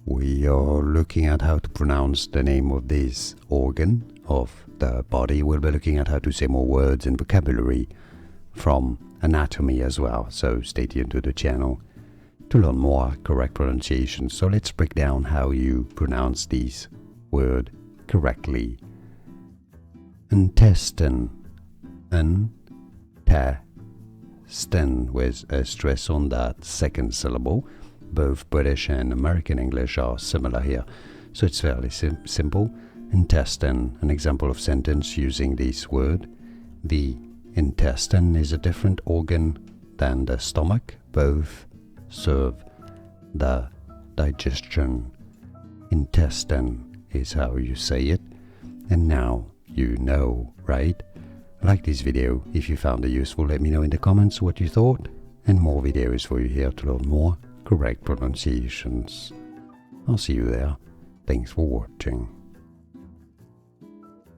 we are looking at how to pronounce the name of this organ of the body. We'll be looking at how to say more words and vocabulary from anatomy as well. So stay tuned to the channel to learn more correct pronunciation. So let's break down how you pronounce these words correctly. Intestine. Intestine, with a stress on that second syllable. Both British and American English are similar here, so it's fairly simple. Intestine, an example of sentence using this word. The intestine is a different organ than the stomach. Both serve the digestion. Intestine is how you say it, and now you know, right? Like this video. If you found it useful, let me know in the comments what you thought, and more videos for you here to learn more correct pronunciations. I'll see you there. Thanks for watching.